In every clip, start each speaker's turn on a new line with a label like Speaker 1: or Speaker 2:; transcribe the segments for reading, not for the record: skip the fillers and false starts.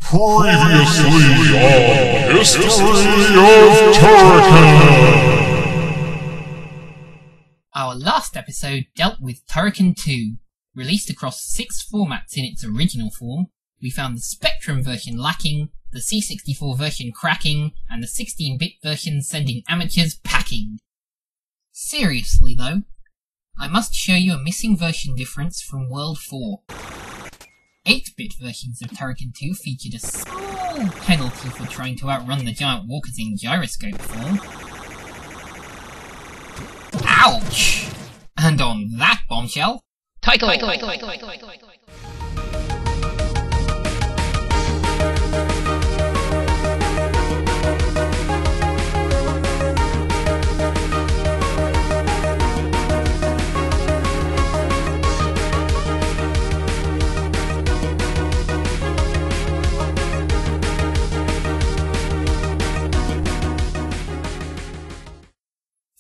Speaker 1: Previously on History of Turrican!
Speaker 2: Our last episode dealt with Turrican 2. Released across 6 formats in its original form, we found the Spectrum version lacking, the C64 version cracking, and the 16-bit version sending amateurs packing. Seriously though, I must show you a missing version difference from World 4. 8-bit versions of Turrican 2 featured a small penalty for trying to outrun the giant walkers in gyroscope form. Ouch! And on that bombshell, title!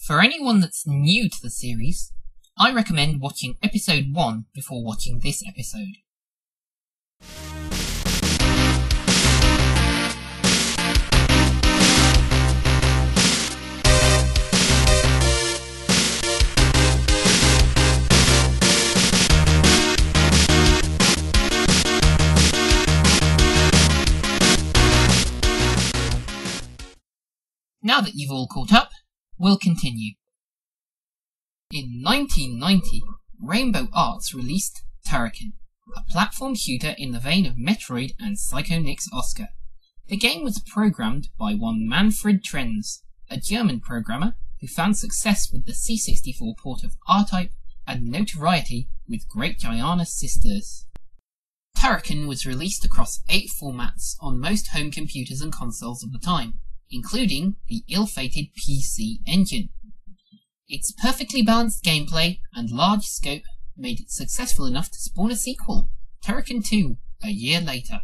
Speaker 2: For anyone that's new to the series, I recommend watching episode 1 before watching this episode. Now that you've all caught up, we'll continue. In 1990, Rainbow Arts released Turrican, a platform shooter in the vein of Metroid and Psychonix Oscar. The game was programmed by one Manfred Trenz, a German programmer who found success with the C64 port of R-Type and notoriety with Great Giana Sisters. Turrican was released across 8 formats on most home computers and consoles of the time, including the ill-fated PC Engine. Its perfectly balanced gameplay and large scope made it successful enough to spawn a sequel, Turrican 2, a year later.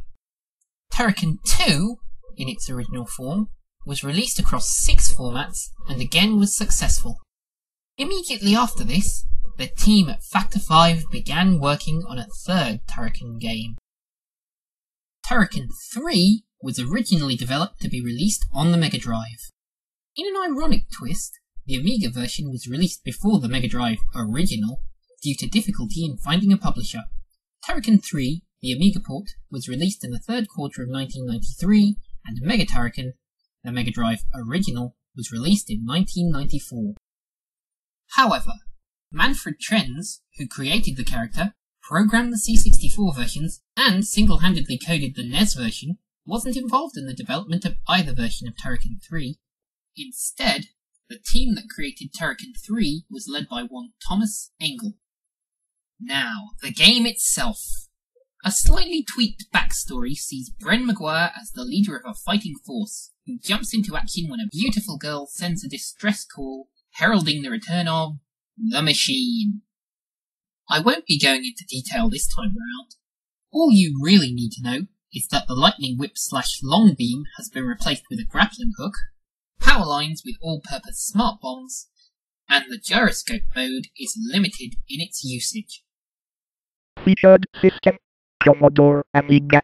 Speaker 2: Turrican 2, in its original form, was released across 6 formats and again was successful. Immediately after this, the team at Factor 5 began working on a third Turrican game. Turrican 3 was originally developed to be released on the Mega Drive. In an ironic twist, the Amiga version was released before the Mega Drive original due to difficulty in finding a publisher. Turrican 3, the Amiga port, was released in the third quarter of 1993, and Mega Turrican, the Mega Drive original, was released in 1994. However, Manfred Trenz, who created the character, programmed the C64 versions, and single-handedly coded the NES version, wasn't involved in the development of either version of Turrican 3. Instead, the team that created Turrican 3 was led by one Thomas Engel. Now, the game itself. A slightly tweaked backstory sees Bren Maguire as the leader of a fighting force, who jumps into action when a beautiful girl sends a distress call, heralding the return of the Machine. I won't be going into detail this time around. All you really need to know is that the lightning whip / long beam has been replaced with a grappling hook, power lines with all-purpose smart bombs, and the gyroscope mode is limited in its usage.
Speaker 3: Featured system, Commodore Amiga.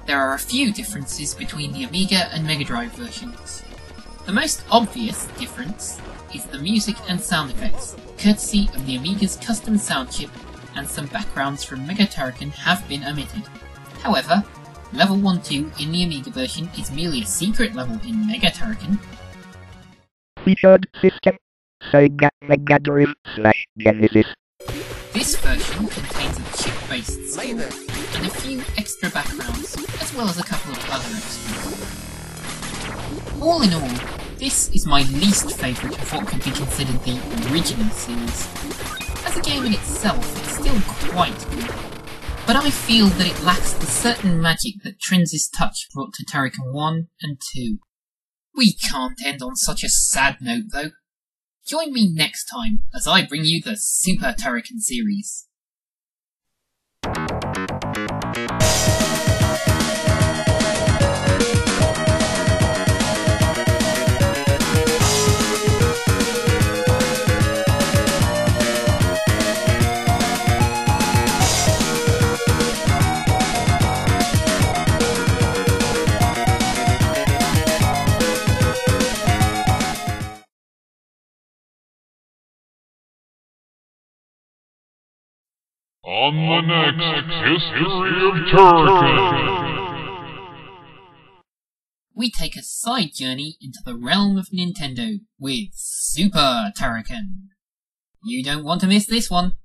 Speaker 2: There are a few differences between the Amiga and Mega Drive versions. The most obvious difference is the music and sound effects, courtesy of the Amiga's custom sound chip, and some backgrounds from Mega Turrican have been omitted. However, Level 1-2 in the Amiga version is merely a secret level in Mega Turrican.
Speaker 3: Featured system, Sega Mega Drive / Genesis.
Speaker 2: This version contains a chip-based score and a few extra backgrounds, as well as a couple of other extras. All in all, this is my least favourite of what could be considered the original series. As a game in itself, it's still quite good, but I feel that it lacks the certain magic that Trenz's touch brought to Turrican 1 and 2. We can't end on such a sad note though. Join me next time as I bring you the Super Turrican series.
Speaker 1: On the next History of Turrican.
Speaker 2: We take a side journey into the realm of Nintendo with Super Turrican. You don't want to miss this one.